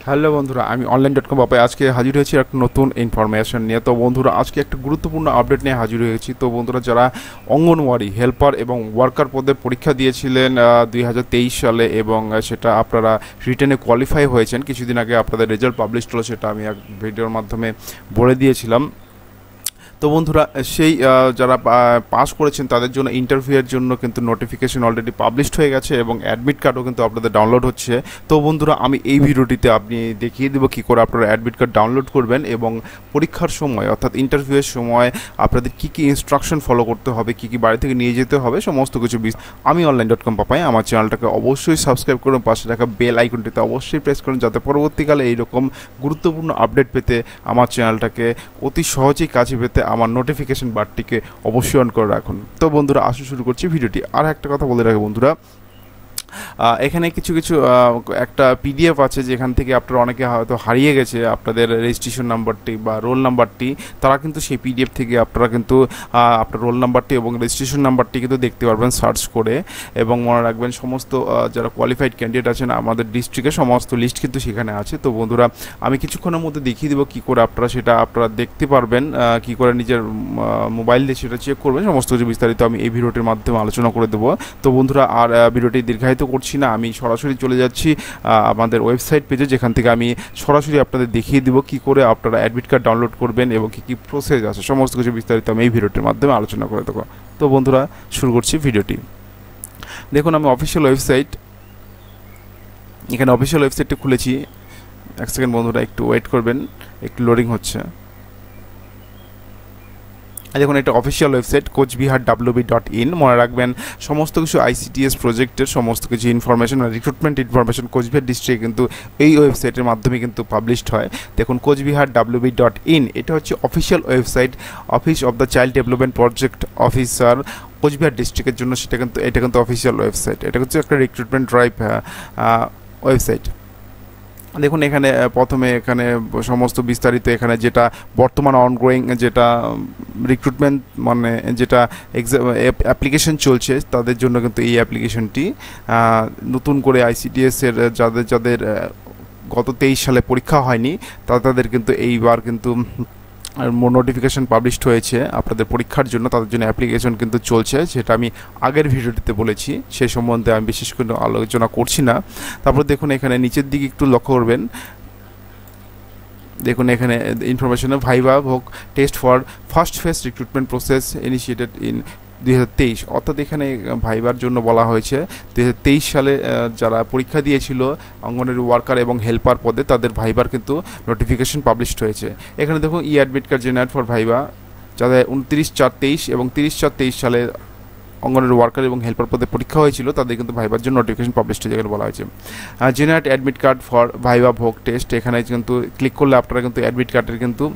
Hello বন্ধুরা, আমি অনলাইন.com বাপায় আজকে হাজির হয়েছি একটা নতুন ইনফরমেশন নিয়ে। তো বন্ধুরা, আজকে একটা গুরুত্বপূর্ণ আপডেট নিয়ে হাজির হয়েছি। তো বন্ধুরা, যারা অঙ্গনওয়াড়ি হেল্পার এবং ওয়ার্কার পদে পরীক্ষা দিয়েছিলেন 2023 সালে এবং সেটা আপনারা রিটেনে কোয়ালিফাই হয়েছেন, কিছুদিন আগে আপনাদের রেজাল্ট পাবলিশ হলো, সেটা আমি এক ভিডিওর মাধ্যমে বলে দিয়েছিলাম। তো বন্ধুরা, সেই যারা পাস করেছেন তাদের জন্য ইন্টারভিউয়ের জন্য কিন্তু নোটিফিকেশন অলরেডি পাবলিশড হয়ে গেছে এবং অ্যাডমিট কার্ডও কিন্তু আপনাদের ডাউনলোড হচ্ছে। তো বন্ধুরা, আমি এই ভিডিওটিতে আপনি দেখিয়ে দেবো কী করে আপনারা অ্যাডমিট কার্ড ডাউনলোড করবেন এবং পরীক্ষার সময় অর্থাৎ ইন্টারভিউয়ের সময় আপনাদের কী কী ইনস্ট্রাকশন ফলো করতে হবে, কী কী বাড়ি থেকে নিয়ে যেতে হবে, সমস্ত কিছু আমি অনলাইন.com পাপাই আমার চ্যানেলটাকে অবশ্যই সাবস্ক্রাইব করুন, পাশে থাকা বেল আইকনটিতে অবশ্যই প্রেস করুন, যাতে পরবর্তীকালে এইরকম গুরুত্বপূর্ণ আপডেট পেতে আমার চ্যানেলটাকে অতি সহজেই কাছে পেতে আমার নোটিফিকেশন বারটিকে অবশ্যই অন করে রাখুন। তো বন্ধুরা, আসুন শুরু করছি ভিডিওটি। আর একটা কথা বলে রাখি বন্ধুরা, এখানে কিছু কিছু একটা পিডিএফ আছে যেখান থেকে আপনারা অনেকে হয়তো হারিয়ে গেছে আপনাদের রেজিস্ট্রেশন নাম্বারটি বা রোল নাম্বারটি, তারা কিন্তু সেই পিডিএফ থেকে আপনারা কিন্তু আপনার রোল নাম্বারটি এবং রেজিস্ট্রেশন নাম্বারটি কিন্তু দেখতে পারবেন সার্চ করে। এবং মনে রাখবেন, সমস্ত যারা কোয়ালিফাইড ক্যান্ডিডেট আছেন আমাদের ডিস্ট্রিক্টে সমস্ত লিস্ট কিন্তু সেখানে আছে। তো বন্ধুরা, আমি কিছুক্ষণের মধ্যে দেখিয়ে দেবো কী করে আপনারা দেখতে পারবেন, কী করে নিজের মোবাইল দিয়ে সেটা চেক করবেন, সমস্ত কিছু বিস্তারিত আমি এই ভিডিওটির মাধ্যমে আলোচনা করে দেবো। তো বন্ধুরা, আর ভিডিওটি দীর্ঘায়িত করছি না, আমি সরাসরি চলে যাচ্ছি আমাদের ওয়েবসাইট পেজে, যেখান থেকে আমি সরাসরি আপনাদের দেখিয়ে দিব কী করে আপনারা অ্যাডমিট কার্ড ডাউনলোড করবেন এবং কী কী প্রসেস আছে, সমস্ত কিছু বিস্তারিত আমি এই ভিডিওটির মাধ্যমে আলোচনা করে দেবো। তো বন্ধুরা, শুরু করছি ভিডিওটি। দেখুন, আমি অফিসিয়াল ওয়েবসাইট, এখানে অফিসিয়াল ওয়েবসাইটটি খুলেছি। এক সেকেন্ড বন্ধুরা, একটু ওয়েট করবেন, একটু লোডিং হচ্ছে। দেখুন, এটা অফিসিয়াল ওয়েবসাইট coachbihar.wb.in। মনে রাখবেন, সমস্ত কিছু আইসিটিএস প্রজেক্টের সমস্ত কিছু ইনফরমেশন, রিক্রুটমেন্ট ইনফরমেশন কোচবিহার ডিস্ট্রিক্টে কিন্তু এই ওয়েবসাইটের মাধ্যমে কিন্তু পাবলিশড হয়। দেখুন, coachbihar.wb.in, এটা হচ্ছে official website, office of the child development project officer Cooch Behar ডিস্ট্রিক্টের জন্য। এটা কিন্তু অফিসিয়াল ওয়েবসাইট, এটা হচ্ছে একটা রিক্রুটমেন্ট ড্রাইভ ওয়েবসাইট। দেখুন, এখানে প্রথমে এখানে সমস্ত বিস্তারিত, এখানে যেটা বর্তমান অনগোয়িং যেটা রিক্রুটমেন্ট মানে যেটা অ্যাপ্লিকেশন চলছে তাদের জন্য কিন্তু এই অ্যাপ্লিকেশনটি নতুন করে আইসিডিএসের যাদের গত 23 সালে পরীক্ষা হয়নি তাদের কিন্তু এইবার কিন্তু নোটিফিকেশন পাবলিশড হয়েছে আপনাদের পরীক্ষার জন্য, তাদের জন্য অ্যাপ্লিকেশন কিন্তু চলছে, সেটা আমি আগের ভিডিওটিতে বলেছি, সেই সম্বন্ধে আমি বিশেষ করে আলোচনা করছি না। তারপর দেখুন, এখানে নিচের দিকে একটু লক্ষ্য করবেন, দেখুন এখানে ইনফরমেশনে ভাইভা ভোক test for first phase recruitment process initiated in 2023, অর্থাৎ এখানে ভাইবার জন্য বলা হয়েছে 2023 সালে যারা পরীক্ষা দিয়েছিল অঙ্গনওয়াড়ি ওয়ার্কার এবং হেল্পার পদে তাদের ভাইবার কিন্তু নোটিফিকেশন পাবলিশড হয়েছে। এখানে দেখুন, admit card generate for viva যাদের 29/4/23 এবং 30/4/23 সালে অঙ্গনওয়াড়ি ওয়ার্কার এবং হেল্পার পদে পরীক্ষা হয়েছিল তাদের কিন্তু ভাইবার জন্য নোটিফিকেশন পাবলিশড হয়ে যেখানে বলা হয়েছে generate admit card for viva ভোক টেস্ট। এখানে কিন্তু ক্লিক করলে আপনারা কিন্তু অ্যাডমিট কার্ডের কিন্তু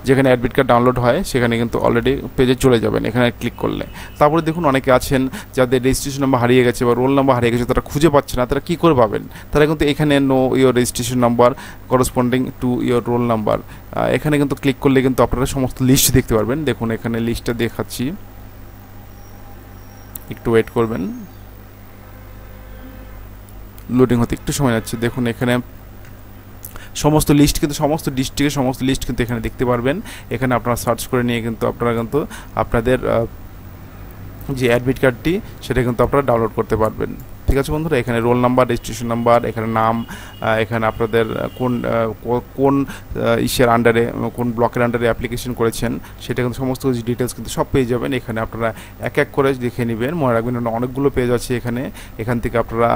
যেখানে অ্যাডমিট কার্ড ডাউনলোড হয় সেখানে কিন্তু অলরেডি পেজে চলে যাবেন এখানে ক্লিক করলে। তারপরে দেখুন, অনেকে আছেন যাদের রেজিস্ট্রেশন নাম্বার হারিয়ে গেছে বা রোল নাম্বার হারিয়ে গেছে, তারা খুঁজে পাচ্ছে না, তারা কী করে পাবেন? তারা কিন্তু এখানে know your registration number corresponding to your roll number, এখানে কিন্তু ক্লিক করলে কিন্তু আপনারা সমস্ত লিস্ট দেখতে পারবেন। দেখুন, এখানে লিস্টটা দেখাচ্ছি, একটু ওয়েট করবেন, লোডিং হতে একটু সময় যাচ্ছে। দেখুন, এখানে সমস্ত লিস্ট কিন্তু সমস্ত ডিস্ট্রিক্টের সমস্ত লিস্ট কিন্তু এখানে দেখতে পারবেন। এখানে আপনারা সার্চ করে নিয়ে কিন্তু আপনারা কিন্তু আপনাদের যে অ্যাডমিট কার্ডটি সেটা কিন্তু আপনারা ডাউনলোড করতে পারবেন। ঠিক আছে বন্ধুরা, এখানে রোল নাম্বার, রেজিস্ট্রেশন নাম্বার, এখানে নাম, এখানে আপনাদের কোন ইসের আন্ডারে, কোন ব্লকের আন্ডারে অ্যাপ্লিকেশন করেছেন সেটা কিন্তু সমস্ত কিছু ডিটেলস কিন্তু সব পেয়ে যাবেন। এখানে আপনারা এক এক করে দেখে নেবেন। মনে রাখবেন, অনেকগুলো পেজ আছে এখান থেকে আপনারা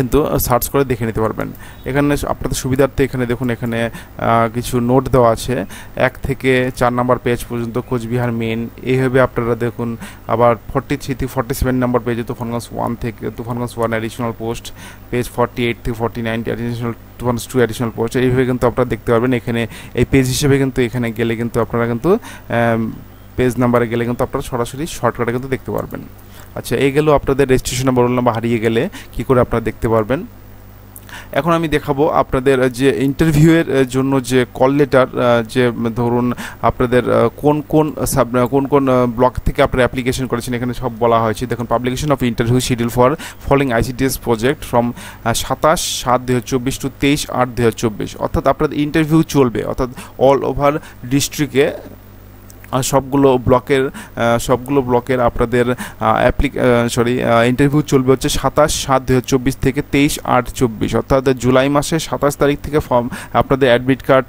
কিন্তু সার্চ করে দেখে নিতে পারবেন। এখানে আপনাদের সুবিধার্থে এখানে দেখুন, এখানে কিছু নোট দেওয়া আছে 1 থেকে 4 নাম্বার পেজ পর্যন্ত কোচবিহার মেন, এইভাবে আপনারা দেখুন। আবার 43 থেকে 47 নাম্বার পেজে তুফানগঞ্জ 1 থেকে তুফানগঞ্জ 1 অ্যাডিশনাল পোস্ট, পেজ 48 থেকে 49 অ্যাডিশনাল তুফানগঞ্জ 2 অ্যাডিশনাল পোস্ট, এইভাবে কিন্তু আপনারা দেখতে পারবেন। এখানে এই পেজ হিসেবে কিন্তু এখানে গেলে কিন্তু আপনারা কিন্তু পেজ নাম্বারে গেলে কিন্তু আপনারা সরাসরি শর্টকাটে কিন্তু দেখতে পারবেন। আচ্ছা, এই গেল আপনাদের রেজিস্ট্রেশন নাম্বার, রোল নাম্বার হারিয়ে গেলে কী করে আপনারা দেখতে পারবেন। এখন আমি দেখাবো আপনাদের যে ইন্টারভিউয়ের জন্য যে কল লেটার, যে ধরুন আপনাদের কোন কোন ব্লক থেকে আপনারা অ্যাপ্লিকেশন করেছেন এখানে সব বলা হয়েছে। দেখুন, publication of interview schedule for following ICTS project from 27/7/2024 to 23/8/2024, অর্থাৎ আপনাদের ইন্টারভিউ চলবে, অর্থাৎ অল ওভার ডিস্ট্রিক্টে সবগুলো ব্লকের আপনাদের ইন্টারভিউ চলবে হচ্ছে 27/7/2024 থেকে 23/8/2024, অর্থাৎ জুলাই মাসের 27 তারিখ থেকে আপনাদের অ্যাডমিট কার্ড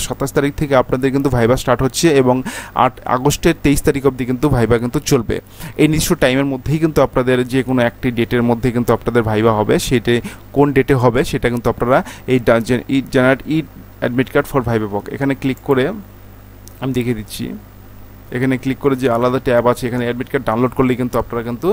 27 তারিখ থেকে আপনাদের কিন্তু ভাইবা স্টার্ট হচ্ছে এবং 8 আগস্টের 23 তারিখ অবধি কিন্তু ভাইবা কিন্তু চলবে। এই নির্দিষ্ট টাইমের মধ্যেই কিন্তু আপনাদের যে কোনো একটি ডেটের মধ্যে কিন্তু আপনাদের ভাইবা হবে, সেটা কোন ডেটে হবে সেটা কিন্তু আপনারা এই generate admit card for viva বক এখানে ক্লিক করে আমি দেখিয়ে দিচ্ছি। এখানে ক্লিক করে যে আলাদা ট্যাব আছে, এখানে অ্যাডমিট কার্ড ডাউনলোড করলে কিন্তু আপনারা কিন্তু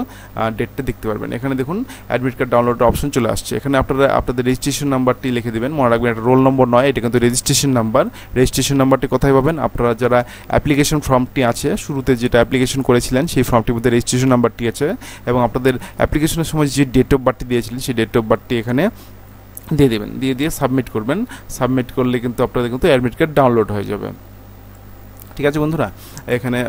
ডেটটা দেখতে পারবেন। এখানে দেখুন অ্যাডমিট কার্ড ডাউনলোডের অপশন চলে আসছে। এখানে আপনারা আপনাদের রেজিস্ট্রেশন নাম্বারটি লিখে দেবেন, মনে রাখবেন এটা রোল নম্বর নয়, এটা কিন্তু রেজিস্ট্রেশন নাম্বার। রেজিস্ট্রেশন নাম্বারটি কোথায় পাবেন? আপনারা যারা অ্যাপ্লিকেশন ফর্মটি আছে, শুরুতে যেটা অ্যাপ্লিকেশন করেছিলেন সেই ফর্মটির মধ্যে রেজিস্ট্রেশন নাম্বারটি আছে এবং আপনাদের অ্যাপ্লিকেশনের সময় যে ডেট অফ বার্থটি দিয়েছিলেন সেই ডেট অফ বার্থটি এখানে দিয়ে দেবেন, দিয়ে সাবমিট করবেন। সাবমিট করলে কিন্তু আপনাদের কিন্তু অ্যাডমিট কার্ড ডাউনলোড হয়ে যাবে। ঠিক আছে বন্ধুরা, এখানে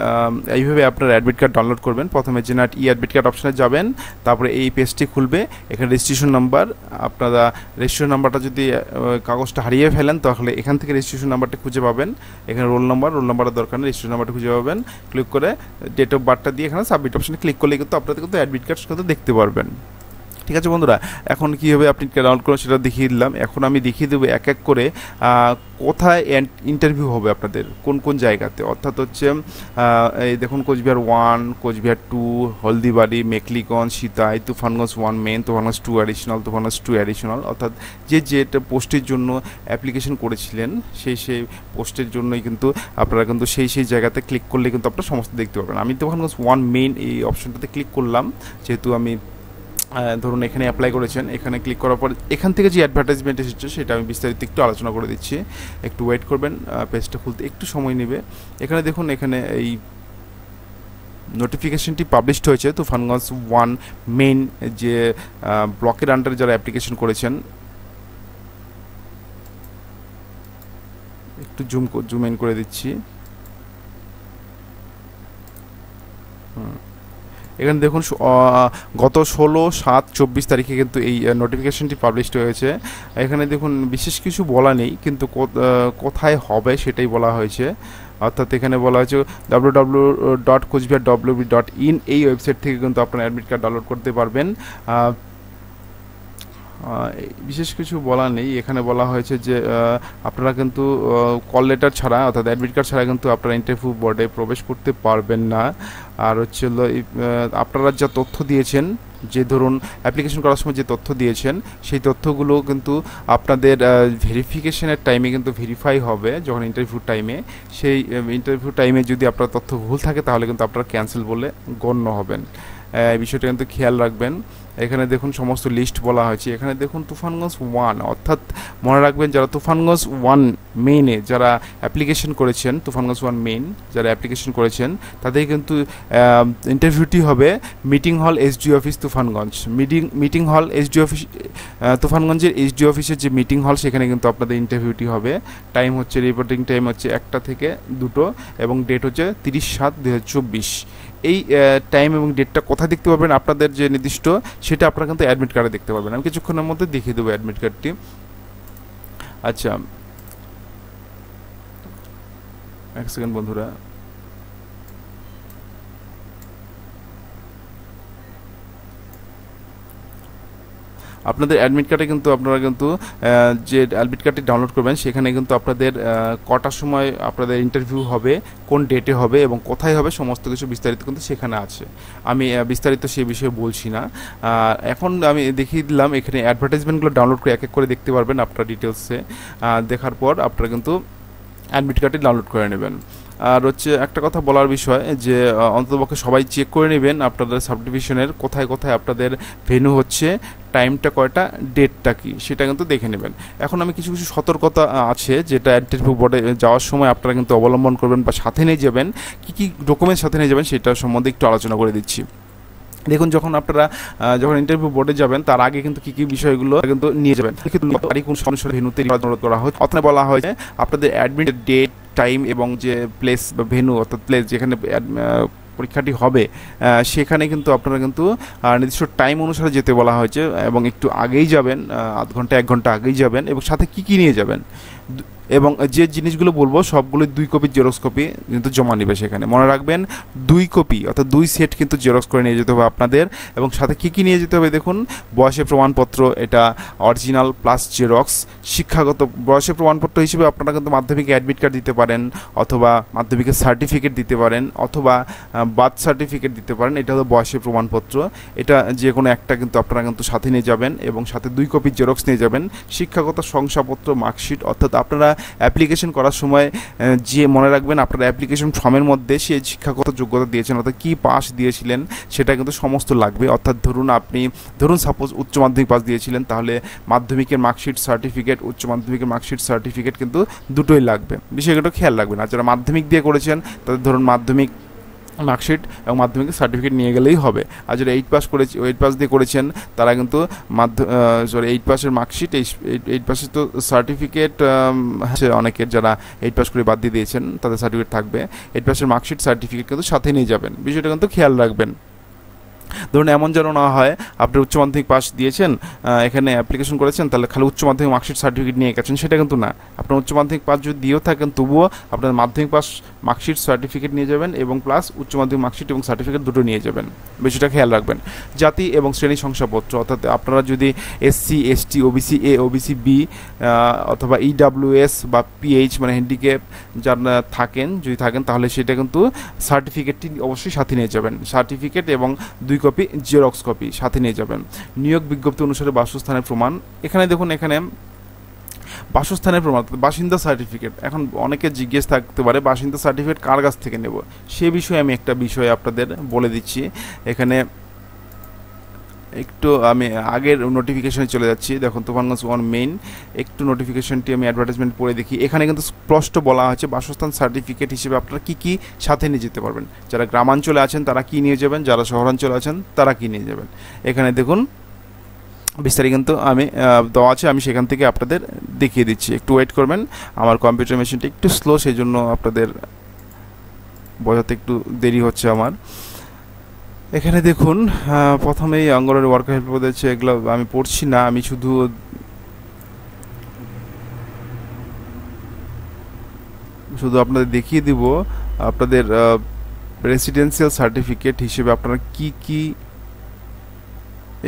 এইভাবে আপনারা অ্যাডমিট কার্ড ডাউনলোড করবেন। প্রথমে জেনারেট অ্যাডমিট কার্ড অপশানে যাবেন, তারপরে এই পেজটি খুলবে। এখানে রেজিস্ট্রেশন নাম্বার, আপনারা রেজিস্ট্রেশন নাম্বারটা যদি কাগজটা হারিয়ে ফেলেন তাহলে এখান থেকে রেজিস্ট্রেশন নাম্বারটা খুঁজে পাবেন। এখানে রোল নাম্বারের দরকার নেই, রেজিস্ট্রেশন নাম্বারটা খুঁজে পাবেন। ক্লিক করে ডেট অফ বার্থটা দিয়ে এখানে সাবমিট অপশানে ক্লিক করলে কিন্তু আপনাদের কিন্তু অ্যাডমিট কার্ড কিন্তু দেখতে পারবেন। ঠিক আছে বন্ধুরা, এখন কীভাবে আপনি ডাউনলোড করুন সেটা দেখিয়ে দিলাম। এখন আমি দেখিয়ে দেবো এক এক করে কোথায় ইন্টারভিউ হবে আপনাদের, কোন কোন জায়গাতে। অর্থাৎ হচ্ছে এই দেখুন, Cooch Behar 1, Cooch Behar 2, Haldibari, Mekliganj, Sitai, Tufanganj 1 main, Tufanganj 2 additional, Tufanganj 2 additional, অর্থাৎ যে পোস্টের জন্য অ্যাপ্লিকেশন করেছিলেন সেই পোস্টের জন্যই কিন্তু আপনারা কিন্তু সেই জায়গাতে ক্লিক করলে কিন্তু আপনারা সমস্ত দেখতে পাবেন। আমি তুফানগঞ্জ 1 মেন এই অপশনটাতে ক্লিক করলাম, যেহেতু আমি ধরুন এখানে অ্যাপ্লাই করেছেন। এখানে ক্লিক করার পর এখান থেকে যে অ্যাডভার্টাইজমেন্ট এসেছে সেটা আমি বিস্তারিত একটু আলোচনা করে দিচ্ছি, একটু ওয়েট করবেন, পেজটা খুলতে একটু সময় নেবে। এখানে দেখুন, এখানে এই নোটিফিকেশনটি পাবলিশড হয়েছে তুফানগঞ্জ 1 মেইন যে ব্লকের আন্ডারে যারা অ্যাপ্লিকেশন করেছেন। একটু জুম ইন করে দিচ্ছি। এখানে দেখুন গত 16/7/24 তারিখে কিন্তু এই নোটিফিকেশনটি পাবলিশড হয়েছে। এখানে দেখুন বিশেষ কিছু বলা নেই, কিন্তু কোথায় হবে সেটাই বলা হয়েছে। অর্থাৎ এখানে বলা হয়েছে www.coachbihar.wb.in এই ওয়েবসাইট থেকে কিন্তু আপনারা অ্যাডমিট কার্ড ডাউনলোড করতে পারবেন। বিশেষ কিছু বলা নেই। এখানে বলা হয়েছে যে আপনারা কিন্তু কল লেটার ছাড়া, অর্থাৎ অ্যাডমিট কার্ড ছাড়া কিন্তু আপনারা ইন্টারভিউ বোর্ডে প্রবেশ করতে পারবেন না। আর হচ্ছে আপনারা যা তথ্য দিয়েছেন, যে ধরুন অ্যাপ্লিকেশন করার সময় যে তথ্য দিয়েছেন সেই তথ্যগুলো কিন্তু আপনাদের ভেরিফিকেশনের টাইমে কিন্তু ভেরিফাই হবে। যখন ইন্টারভিউ টাইমে, সেই ইন্টারভিউ টাইমে যদি আপনার তথ্য ভুল থাকে তাহলে কিন্তু আপনারা ক্যান্সেল বলে গণ্য হবেন। এই বিষয়টা কিন্তু খেয়াল রাখবেন। এখানে দেখুন সমস্ত লিস্ট বলা হয়েছে। এখানে দেখুন তুফানগঞ্জ 1, অর্থাৎ মনে রাখবেন যারা তুফানগঞ্জ 1 মেইনে যারা অ্যাপ্লিকেশন করেছেন, তুফানগঞ্জ 1 মেইন যারা অ্যাপ্লিকেশন করেছেন তাদের কিন্তু ইন্টারভিউটি হবে মিটিং হল এসডি অফিস তুফানগঞ্জ। মিটিং হল এসডি অফিস তুফানগঞ্জের এসডি অফিসের যে মিটিং হল সেখানে কিন্তু আপনাদের ইন্টারভিউটি হবে। টাইম হচ্ছে, রিপোর্টিং টাইম হচ্ছে 1টা থেকে 2টো এবং ডেট হচ্ছে 30/7/2024। এই টাইম এবং ডেটটা কোথায় দেখতে পাবেন আপনাদের যে নির্দিষ্ট, সেটা আপনারা কিন্তু অ্যাডমিট কার্ডে দেখতে পাবেন। আমি কিছুক্ষণের মধ্যে দেখিয়ে দেবো অ্যাডমিট কার্ডটি। আচ্ছা, এক সেকেন্ড বন্ধুরা। আপনাদের অ্যাডমিট কার্ডে কিন্তু আপনারা কিন্তু যে অ্যাডমিট কার্ডটি ডাউনলোড করবেন সেখানে কিন্তু আপনাদের কটার সময় আপনাদের ইন্টারভিউ হবে, কোন ডেটে হবে এবং কোথায় হবে সমস্ত কিছু বিস্তারিত কিন্তু সেখানে আছে। আমি বিস্তারিত সেই বিষয়ে বলছি না। এখন আমি দেখিয়ে দিলাম, এখানে অ্যাডভার্টাইজমেন্টগুলো ডাউনলোড করে এক এক করে দেখতে পারবেন আপনার ডিটেলসে। দেখার পর আপনারা কিন্তু অ্যাডমিট কার্ডটি ডাউনলোড করে নেবেন। আর হচ্ছে একটা কথা বলার বিষয় যে অন্ততপক্ষে সবাই চেক করে নেবেন আপনাদের সাবডিভিশনের কোথায় কোথায় আপনাদের ভেন্যু হচ্ছে, টাইমটা কয়টা, ডেটটা কি, সেটা কিন্তু দেখে নেবেন। এখন আমি কিছু সতর্কতা আছে যেটা ইন্টারভিউ বোর্ডে যাওয়ার সময় আপনারা কিন্তু অবলম্বন করবেন বা সাথে নিয়ে যাবেন, কী কী ডকুমেন্টস সাথে নিয়ে যাবেন সেটা সম্বন্ধে একটু আলোচনা করে দিচ্ছি। দেখুন যখন আপনারা যখন ইন্টারভিউ বোর্ডে যাবেন তার আগে কিন্তু কি বিষয়গুলো কিন্তু নিয়ে যাবেন, তারিখ অনুসারে ভেন্যুতে অনুরোধ করা হয়। অথবা বলা হয়েছে আপনাদের অ্যাডমিট ডেট, টাইম এবং যে প্লেস বা ভেন্যু অর্থাৎ প্লেস যেখানে পরীক্ষাটি হবে সেখানে কিন্তু আপনারা কিন্তু নির্দিষ্ট টাইম অনুসারে যেতে বলা হয়েছে এবং একটু আগেই যাবেন, আধ ঘন্টা 1 ঘন্টা আগেই যাবেন এবং সাথে কি নিয়ে যাবেন এবং যে জিনিসগুলো বলবো সবগুলো 2 কপি জেরক্স কপি কিন্তু জমা নেবে সেখানে। মনে রাখবেন 2 কপি অর্থাৎ 2 সেট কিন্তু জেরক্স করে নিয়ে যেতে হবে আপনাদের। এবং সাথে কি নিয়ে যেতে হবে দেখুন, বয়সের প্রমাণপত্র, এটা অরিজিনাল প্লাস জেরক্স। শিক্ষাগত বয়সের প্রমাণপত্র হিসেবে আপনারা কিন্তু মাধ্যমিকে অ্যাডমিট কার্ড দিতে পারেন, অথবা মাধ্যমিকের সার্টিফিকেট দিতে পারেন, অথবা বার্থ সার্টিফিকেট দিতে পারেন। এটা হলো বয়সের প্রমাণপত্র, এটা যে কোনো একটা কিন্তু আপনারা কিন্তু সাথে নিয়ে যাবেন এবং সাথে 2 কপি জেরক্স নিয়ে যাবেন। শিক্ষাগত শংসাপত্র, মার্কশিট, অর্থাৎ আপনারা অ্যাপ্লিকেশন করার সময় যে মনে রাখবেন আপনারা অ্যাপ্লিকেশন ফর্মের মধ্যে সেই শিক্ষাগত যোগ্যতা দিয়েছেন অর্থাৎ কি পাস দিয়েছিলেন সেটা কিন্তু সমস্ত লাগবে। অর্থাৎ ধরুন সাপোজ উচ্চ মাধ্যমিক পাস দিয়েছিলেন, তাহলে মাধ্যমিকের মার্কশিট সার্টিফিকেট, উচ্চ মাধ্যমিকের মার্কশিট সার্টিফিকেট কিন্তু দুটোই লাগবে। বিষয়গুলো খেয়াল রাখবেন। আর যারা মাধ্যমিক দিয়ে করেছেন তাদের ধরুন মাধ্যমিক মার্কশিট এবং মাধ্যমিকের সার্টিফিকেট নিয়ে গেলেই হবে। আর যারা 8 পাস দিয়ে করেছেন তারা কিন্তু 8 পাসের মার্কশিট, 8 পাসের তো সার্টিফিকেট আছে অনেকের, যারা 8 পাস করে বাদ দিয়ে দিয়েছেন তাদের সার্টিফিকেট থাকবে। 8 পাসের মার্কশিট সার্টিফিকেট কিন্তু সাথে নিয়ে যাবেন, বিষয়টা কিন্তু খেয়াল রাখবেন। ধরুন এমন যেন না হয় আপনি উচ্চ মাধ্যমিক পাস দিয়েছেন, এখানে অ্যাপ্লিকেশন করেছেন, তাহলে খালি উচ্চ মাধ্যমিক মার্কশিট সার্টিফিকেট নিয়ে গেছেন, সেটা কিন্তু না। আপনার উচ্চ মাধ্যমিক পাস যদি দিয়েও থাকেন তবুও আপনার মাধ্যমিক পাস মার্কশিট সার্টিফিকেট নিয়ে যাবেন এবং প্লাস উচ্চ মাধ্যমিক মার্কশিট এবং সার্টিফিকেট দুটো নিয়ে যাবেন, বিষয়টা খেয়াল রাখবেন। জাতি এবং শ্রেণী শংসাপত্র, অর্থাৎ আপনারা যদি SC ST OBC A OBC B অথবা EWS বা PH মানে হ্যান্ডিক্যাপ যারা যদি থাকেন তাহলে সেটা কিন্তু সার্টিফিকেটটি অবশ্যই সাথে নিয়ে যাবেন। সার্টিফিকেট এবং 2 কপি জেরক্স কপি সাথে নিয়ে যাবেন। নিয়োগ বিজ্ঞপ্তি অনুসারে বাসস্থানের প্রমাণ, এখানে দেখুন এখানে বাসস্থানের প্রমাণ, বাসিন্দা সার্টিফিকেট। এখন অনেকে জিজ্ঞেস থাকতে পারে বাসিন্দা সার্টিফিকেট কার কাছ থেকে নেব, সে বিষয়ে আমি একটা বিষয় আপনাদের বলে দিচ্ছি। এখানে একটু আমি আগের নোটিফিকেশনে চলে যাচ্ছি। দেখুন তুফানগঞ্জ 1 মেইন একটু নোটিফিকেশনটি আমি অ্যাডভার্টাইজমেন্ট পড়ে দেখি। এখানে কিন্তু স্পষ্ট বলা হয়েছে বাসস্থান সার্টিফিকেট হিসেবে আপনারা কি সাথে নিয়ে যেতে পারবেন। যারা গ্রামাঞ্চলে আছেন তারা কি নিয়ে যাবেন, যারা শহরাঞ্চলে আছেন তারা কি নিয়ে যাবেন। এখানে দেখুন বিস্তারিত কিন্তু আমি দেওয়া আছে, আমি সেখান থেকে আপনাদের দেখিয়ে দিচ্ছি। একটু ওয়েট করবেন, আমার কম্পিউটার মেশিনটা একটু স্লো, সেই জন্য আপনাদের বোঝাতে একটু দেরি হচ্ছে আমার। এখানে দেখুন প্রথমেই অঙ্গনওয়াড়ি ওয়ার্কার হেল্প পদে হচ্ছে, এগুলো আমি পড়ছি না, আমি শুধু আপনাদের দেখিয়ে দিব আপনাদের রেসিডেন্সিয়াল সার্টিফিকেট হিসেবে আপনারা কি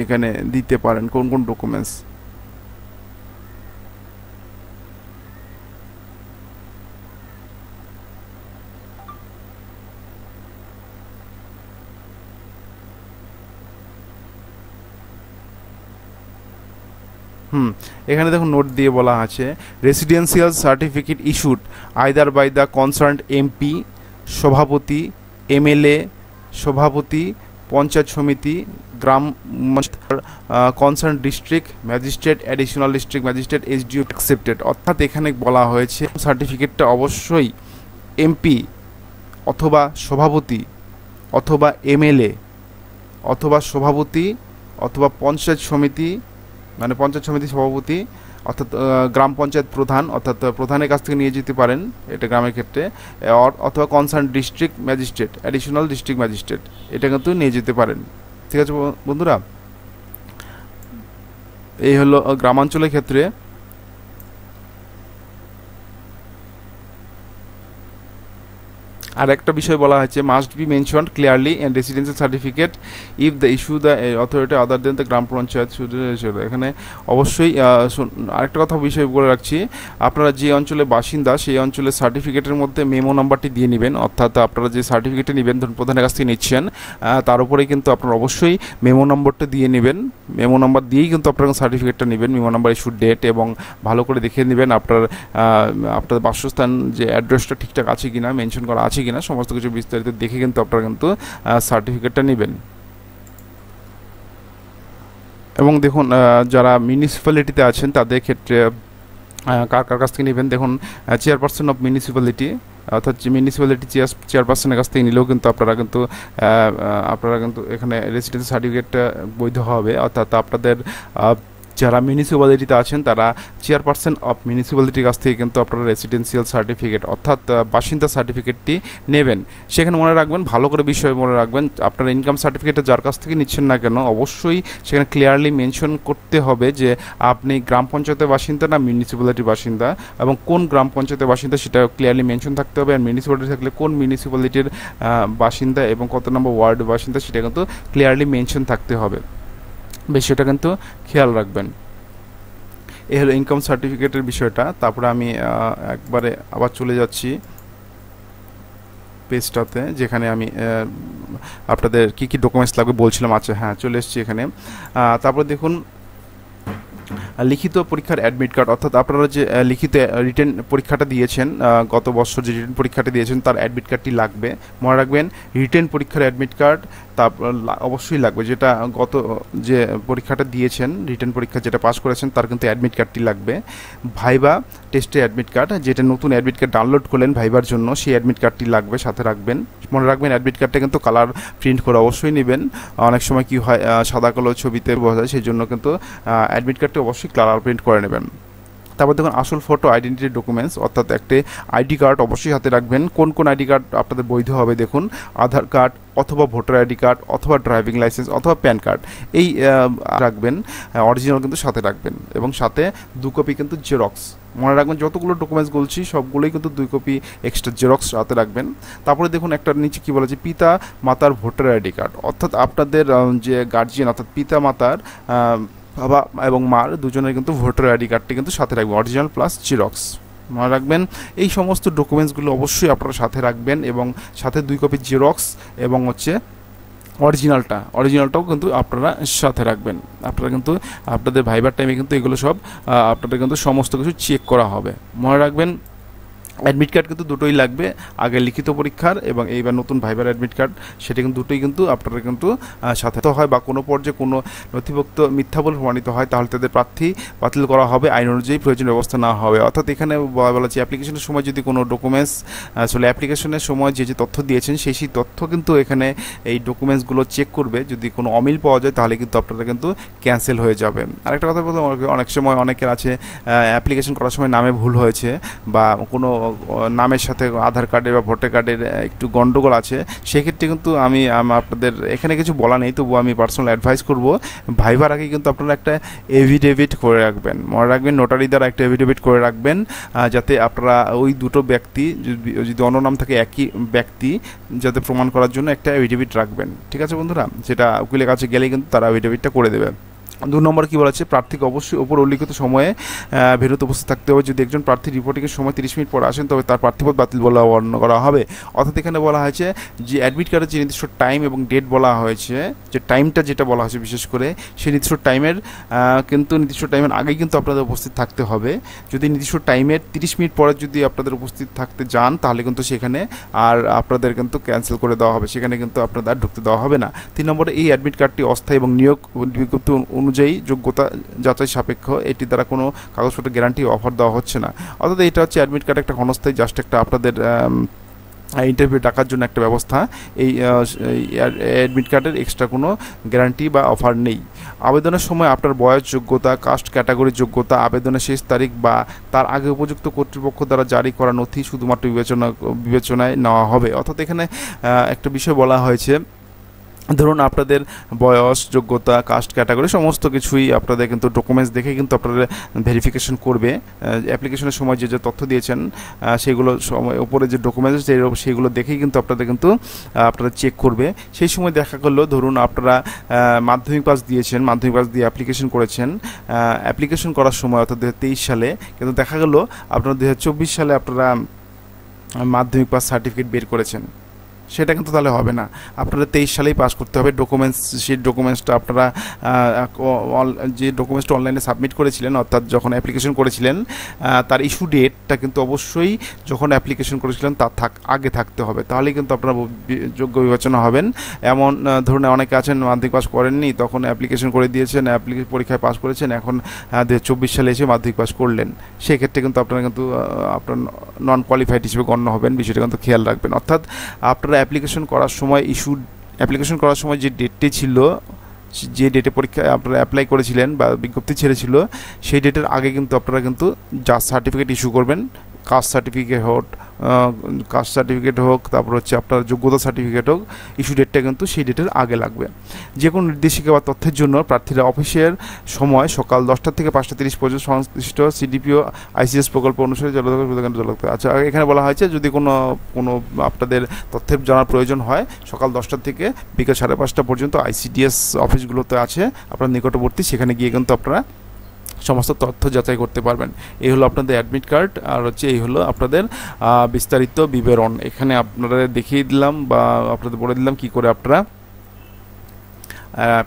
এখানে দিতে পারেন, কোন ডকুমেন্টস। এখানে দেখুন নোট দিয়ে বলা আছে residential certificate issued either by the concerned MP, সভাপতি, MLA, সভাপতি, পঞ্চায়েত সমিতি, গ্রাম concern district magistrate, additional district magistrate, SDO accepted. অর্থাৎ এখানে বলা হয়েছে সার্টিফিকেটটা অবশ্যই MP অথবা সভাপতি অথবা MLA অথবা সভাপতি অথবা পঞ্চায়েত সমিতি মানে পঞ্চায়েত সমিতি সভাপতি অর্থাৎ গ্রাম পঞ্চায়েত প্রধান অর্থাৎ প্রধানের কাছ থেকে নিয়ে যেতে পারেন এটা গ্রামের ক্ষেত্রে, অথবা concern district magistrate, additional district magistrate, এটা কিন্তু নিয়ে যেতে পারেন। ঠিক আছে বন্ধুরা, এই হলো গ্রামাঞ্চলের ক্ষেত্রে। আর একটা বিষয় বলা হয়েছে must be mentioned clearly in residential certificate if the issue the authority other than the গ্রাম পঞ্চায়েত। এখানে অবশ্যই আরেকটা কথা বিষয় বলে রাখছি, আপনারা যে অঞ্চলে বাসিন্দা সেই অঞ্চলের সার্টিফিকেটের মধ্যে মেমো নাম্বারটি দিয়ে নেবেন। অর্থাৎ আপনারা যে সার্টিফিকেটটি নেবেন ধরুন প্রধানের কাছ থেকে নিচ্ছেন, তার উপরে কিন্তু আপনারা অবশ্যই মেমো নম্বরটা দিয়ে নেবেন। মেমো নাম্বার দিয়েই কিন্তু আপনারা সার্টিফিকেটটা নেবেন, মেমো নাম্বার, ইস্যু ডেট, এবং ভালো করে দেখে নেবেন আপনার বাসস্থান যে অ্যাড্রেসটা ঠিকঠাক আছে কিনা, মেনশন করা আছে কিনা, সমস্ত কিছু বিস্তারিত দেখে কিন্তু আপনারা কিন্তু সার্টিফিকেটটা নেবেন। এবং দেখুন যারা মিউনিসিপ্যালিটিতে আছেন তাদের ক্ষেত্রে কার কাছ থেকে নেবেন, দেখুন চেয়ারপারসন অফ মিউনিসিপ্যালিটি অর্থাৎ মিউনিসিপ্যালিটি চেয়ারপারসনের কাছ থেকে নিলেও কিন্তু আপনারা কিন্তু এখানে রেসিডেন্সি সার্টিফিকেটটা বৈধ হবে। অর্থাৎ আপনাদের যারা মিউনিসিপ্যালিটিতে আছেন তারা চেয়ারপারসন অফ মিউনিসিপ্যালিটির কাছ থেকে কিন্তু আপনারা রেসিডেন্সিয়াল সার্টিফিকেট অর্থাৎ বাসিন্দা সার্টিফিকেটটি নেবেন। সেখানে মনে রাখবেন, ভালো করে বিষয় মনে রাখবেন, আপনারা ইনকাম সার্টিফিকেটটা যার কাছ থেকে নিচ্ছেন না কেন অবশ্যই সেখানে ক্লিয়ারলি মেনশন করতে হবে যে আপনি গ্রাম পঞ্চায়েতের বাসিন্দা না মিউনিসিপ্যালিটির বাসিন্দা, এবং কোন গ্রাম পঞ্চায়েতের বাসিন্দা সেটা ক্লিয়ারলি মেনশন থাকতে হবে। আর মিউনিসিপ্যালিটি থাকলে কোন মিউনিসিপ্যালিটির বাসিন্দা এবং কত নম্বর ওয়ার্ডের বাসিন্দা সেটা কিন্তু ক্লিয়ারলি মেনশন থাকতে হবে। বিষয়টা কিন্তু খেয়াল রাখবেন। এই হলো ইনকাম সার্টিফিকেটের বিষয়টা। তারপরে আমি একবারে আবার চলে যাচ্ছি পেজটাতে, যেখানে আমি আপনাদের কি কি ডকুমেন্টস লাগবে বলছিলাম। আচ্ছা হ্যাঁ, চলে এসেছি এখানে। তারপর দেখুন লিখিত পরীক্ষার অ্যাডমিট কার্ড, অর্থাৎ আপনারা যে লিখিত রিটেন পরীক্ষাটা দিয়েছেন, গত বছর যে রিটেন পরীক্ষাটা দিয়েছেন তার অ্যাডমিট কার্ডটি লাগবে। মনে রাখবেন রিটেন পরীক্ষার অ্যাডমিট কার্ড তারপর অবশ্যই লাগবে। যেটা গত যে পরীক্ষাটা দিয়েছেন, রিটেন পরীক্ষা যেটা পাস করেছেন তার কিন্তু অ্যাডমিট কার্ডটি লাগবে। ভাইবা টেস্টের অ্যাডমিট কার্ড, যেটা নতুন অ্যাডমিট কার্ড ডাউনলোড করলেন ভাইবার জন্য, সেই অ্যাডমিট কার্ডটি লাগবে, সাথে রাখবেন। মনে রাখবেন অ্যাডমিট কার্ডটা কিন্তু কালার প্রিন্ট করে অবশ্যই নেবেন। অনেক সময় কি হয় সাদা কালো ছবিতে বোঝা যায়, সেই জন্য কিন্তু অ্যাডমিট কার্ডটি অবশ্যই কালার প্রিন্ট করে নেবেন। তারপর দেখুন আসল ফটো আইডেন্টিটি ডকুমেন্টস, অর্থাৎ একটি আইডি কার্ড অবশ্যই হাতে রাখবেন। কোন কোন আইডি কার্ড আপনাদের বৈধ হবে দেখুন, আধার কার্ড অথবা ভোটার আইডি কার্ড অথবা ড্রাইভিং লাইসেন্স অথবা প্যান কার্ড, এই রাখবেন। অরিজিনাল কিন্তু সাথে রাখবেন, এবং সাথে 2 কপি কিন্তু জেরক্স। মনে রাখবেন যতগুলো ডকুমেন্টস বলছি সবগুলোই কিন্তু 2 কপি এক্সট্রা জেরক্স সাথে রাখবেন। তারপরে দেখুন একটা নিচে কী বলা আছে, পিতা মাতার ভোটার আইডি কার্ড, অর্থাৎ আপনাদের যে গার্জিয়ান অর্থাৎ পিতা মাতার বাবা এবং মার দুজনের কিন্তু ভোটার আইডি কার্ডটি কিন্তু সাথে রাখবেন, অরিজিনাল প্লাস জেরক্স। মনে রাখবেন এই সমস্ত ডকুমেন্টসগুলো অবশ্যই আপনারা সাথে রাখবেন, এবং সাথে 2 কপি জেরক্স এবং হচ্ছে অরিজিনালটাও কিন্তু আপনারা সাথে রাখবেন। আপনারা কিন্তু আপনাদের ভাইবার টাইমে কিন্তু এগুলো সব আপনাদের কিন্তু সমস্ত কিছু চেক করা হবে। মনে রাখবেন অ্যাডমিট কার্ড কিন্তু দুটোই লাগবে, আগে লিখিত পরীক্ষার এবং এইবার নতুন ভাইবার অ্যাডমিট কার্ড, সেটা কিন্তু দুটোই কিন্তু আপনারা কিন্তু সাথে হয়, বা কোনো পর্যায়ে কোনো নথিভুক্ত মিথ্যা বলে প্রমাণিত হয় তাহলে তাদের প্রার্থী বাতিল করা হবে, আইন অনুযায়ী প্রয়োজনীয় ব্যবস্থা নেওয়া হবে। অর্থাৎ এখানে বলা হচ্ছে অ্যাপ্লিকেশনের সময় যদি কোনো ডকুমেন্টস আসলে অ্যাপ্লিকেশনের সময় যে তথ্য দিয়েছেন সেই তথ্য কিন্তু এখানে এই ডকুমেন্টসগুলো চেক করবে, যদি কোনো অমিল পাওয়া যায় তাহলে কিন্তু আপনারা কিন্তু ক্যান্সেল হয়ে যাবে। আরেকটা কথা বলতে, অনেক সময় অনেকের আছে অ্যাপ্লিকেশন করার সময় নামে ভুল হয়েছে, বা কোনো নামের সাথে আধার কার্ডের বা ভোটার কার্ডের একটু গন্ডগোল আছে, সেক্ষেত্রে কিন্তু আমি আপনাদের এখানে কিছু বলা নেই, তবু আমি পার্সোনাল অ্যাডভাইস করব ভাইবার আগে কিন্তু আপনারা একটা এভিডেভিট করে রাখবেন। মনে রাখবেন নোটারি দ্বারা একটা এভিডেভিট করে রাখবেন, যাতে আপনারা ওই দুটো ব্যক্তি যদি অন্য নাম থাকে একই ব্যক্তি, যাতে প্রমাণ করার জন্য একটা এভিডেভিট রাখবেন। ঠিক আছে বন্ধুরা, সেটা উকিলের কাছে গেলেই কিন্তু তারা এভিডেভিটটা করে দেবে। 2 নম্বর কী বলা আছে, প্রার্থীকে অবশ্যই ওপর উল্লিখিত সময়ে ভেন্যুতে উপস্থিত থাকতে হবে। যদি একজন প্রার্থী রিপোর্টিংয়ের সময় 30 মিনিট পরে আসেন তবে তার প্রার্থীপদ বাতিল বলে বর্ণনা করা হবে। অর্থাৎ এখানে বলা হয়েছে যে অ্যাডমিট কার্ডের যে নির্দিষ্ট টাইম এবং ডেট বলা হয়েছে, যে টাইমটা যেটা বলা হয়েছে বিশেষ করে সেই নির্দিষ্ট টাইমের আগেই কিন্তু আপনাদের উপস্থিত থাকতে হবে। যদি নির্দিষ্ট টাইমের 30 মিনিট পরে যদি আপনাদের উপস্থিত থাকতে যান তাহলে কিন্তু সেখানে আর আপনাদের কিন্তু ক্যান্সেল করে দেওয়া হবে, সেখানে কিন্তু আপনাদের আর ঢুকতে দেওয়া হবে না। 3 নম্বরে এই অ্যাডমিট কার্ডটি অস্থায়ী এবং নিয়োগ বিজ্ঞপ্তি অনুযায়ী যোগ্যতা যাচাই সাপেক্ষ, এটি দ্বারা কোনো কাগজপত্র গ্যারান্টি অফার দেওয়া হচ্ছে না। অর্থাৎ এটা হচ্ছে অ্যাডমিট কার্ড একটা ক্ষণস্থায়ী, জাস্ট একটা আপনাদের ইন্টারভিউ ডাকার জন্য একটা ব্যবস্থা। এই অ্যাডমিট কার্ডের এক্সট্রা কোনো গ্যারান্টি বা অফার নেই। আবেদনের সময় আপনার বয়স, যোগ্যতা, কাস্ট ক্যাটাগরির যোগ্যতা, আবেদনের শেষ তারিখ বা তার আগে উপযুক্ত কর্তৃপক্ষ দ্বারা জারি করা নথি শুধুমাত্র বিবেচনায় নেওয়া হবে। অর্থাৎ এখানে একটা বিষয় বলা হয়েছে, ধরুন আপনাদের বয়স, যোগ্যতা, কাস্ট ক্যাটাগরি সমস্ত কিছুই আপনাদের কিন্তু ডকুমেন্টস দেখে কিন্তু আপনারা ভেরিফিকেশন করবে। অ্যাপ্লিকেশনের সময় যে তথ্য দিয়েছেন সেগুলো সময় উপরে যে ডকুমেন্টস সেগুলো দেখেই কিন্তু আপনারা চেক করবে। সেই সময় দেখা করলো ধরুন আপনারা মাধ্যমিক পাস দিয়েছেন, মাধ্যমিক পাস দিয়ে অ্যাপ্লিকেশন করেছেন, অ্যাপ্লিকেশন করার সময় অর্থাৎ 2023 সালে, কিন্তু দেখা গেলো আপনারা 2024 সালে আপনারা মাধ্যমিক পাস সার্টিফিকেট বের করেছেন। সেটা কিন্তু তাহলে হবে না। আপনারা 23 সালেই পাস করতে হবে। ডকুমেন্টস, সেই ডকুমেন্টসটা আপনারা যে ডকুমেন্টসটা অনলাইনে সাবমিট করেছিলেন, অর্থাৎ যখন অ্যাপ্লিকেশন করেছিলেন তার ইস্যু ডেটটা কিন্তু অবশ্যই যখন অ্যাপ্লিকেশন করেছিলেন তার আগে থাকতে হবে, তাহলেই কিন্তু আপনারা যোগ্য বিবেচনা হবেন। এমন ধরুন অনেকে আছেন মাধ্যমিক পাস করেননি, তখন অ্যাপ্লিকেশন করে দিয়েছেন, পরীক্ষায় পাস করেছেন, এখন 2024 সালে এসে মাধ্যমিক পাস করলেন, সেক্ষেত্রে কিন্তু আপনারা কিন্তু আপনার নন কোয়ালিফাইড হিসেবে গণ্য হবেন। বিষয়টা কিন্তু খেয়াল রাখবেন। অর্থাৎ আপনারা অ্যাপ্লিকেশন করার সময় অ্যাপ্লিকেশন করার সময় যে ডেটটি ছিল, যে ডেটে পরীক্ষায় আপনারা অ্যাপ্লাই করেছিলেন বা বিজ্ঞপ্তি ছেড়েছিল, সেই ডেটের আগে কিন্তু আপনারা কিন্তু জাস্ট সার্টিফিকেট ইস্যু করবেন। কাস্ট সার্টিফিকেট হোক, তারপর হচ্ছে আপনার যোগ্যতা সার্টিফিকেট হোক, ইস্যু ডেটটা কিন্তু সেই ডেটের আগে লাগবে। যে কোনো নির্দেশিকা বা তথ্যের জন্য প্রার্থীরা অফিসের সময় সকাল 10টা থেকে 5টা 30 পর্যন্ত সংশ্লিষ্ট সিডিপিও ICS প্রকল্প অনুসারে আচ্ছা, এখানে বলা হয়েছে যদি কোনো আপনাদের তথ্যের জানার প্রয়োজন হয়, সকাল 10টা থেকে বিকেল 5:30 পর্যন্ত ICDS অফিসগুলোতে আছে আপনার নিকটবর্তী, সেখানে গিয়ে কিন্তু আপনারা সমস্ত তথ্য যাচাই করতে পারবেন। এই হলো আপনাদের অ্যাডমিট কার্ড, আর হচ্ছে এই হলো আপনাদের বিস্তারিত বিবরণ। এখানে আপনারা দেখিয়ে দিলাম বা আপনাদের বলে দিলাম কি করে আপনারা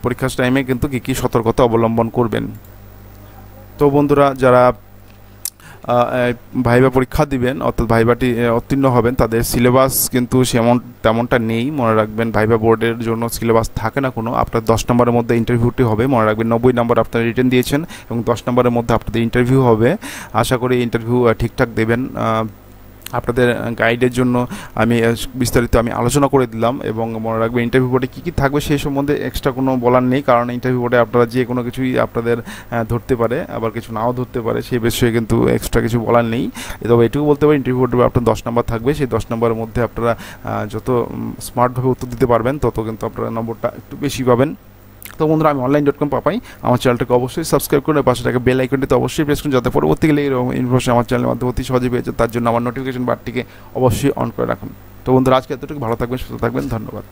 পরীক্ষার টাইমে কিন্তু কী সতর্কতা অবলম্বন করবেন। তো বন্ধুরা, যারা ভাইবা পরীক্ষা দিবেন, অর্থাৎ ভাইবাটি উত্তীর্ণ হবেন, তাদের সিলেবাস কিন্তু তেমনটা নেই, মনে রাখবেন। ভাইবা বোর্ডের জন্য সিলেবাস থাকে না কোনো। আপনার 10 নম্বরের মধ্যে ইন্টারভিউটি হবে, মনে রাখবেন। 90 নম্বর আপনারা রিটেন দিয়েছেন এবং 10 নম্বরের মধ্যে আপনাদের ইন্টারভিউ হবে। আশা করি ইন্টারভিউ ঠিকঠাক দেবেন। আপনাদের গাইডের জন্য আমি বিস্তারিত আলোচনা করে দিলাম, এবং মনে রাখবেন ইন্টারভিউ বোর্ডে কী কী থাকবে সেই সম্বন্ধে এক্সট্রা কোনো বলার নেই, কারণ ইন্টারভিউ বোর্ডে আপনারা যে কোনো কিছুই আপনাদের ধরতে পারে, আবার কিছু নাও ধরতে পারে, সেই বিষয়ে কিন্তু এক্সট্রা কিছু বলার নেই। তবে এটুকু বলতে পারি, ইন্টারভিউ বোর্ডে আপনার 10 নম্বর থাকবে। সেই 10 নম্বরের মধ্যে আপনারা যত স্মার্টভাবে উত্তর দিতে পারবেন, তত কিন্তু আপনারা নম্বরটা একটু বেশি পাবেন। তো বন্ধুরা, আমি online.com পাপাই, আমার চ্যানেলটাকে অবশ্যই সাবস্ক্রাইব করুন, পাশে থাকা বেল আইকনটিতে অবশ্যই প্রেস করুন, যাতে পরবর্তীকালে এরকম ইনফরমেশন আমার চ্যানেলের মাধ্যমে অতি সহজে পেয়েছে। তার জন্য আমার নোটিফিকেশন বারটিকে অবশ্যই অন করে রাখুন। তো বন্ধুরা, আজকে এতটুকু। ভালো থাকবেন, সুস্থ থাকবেন, ধন্যবাদ।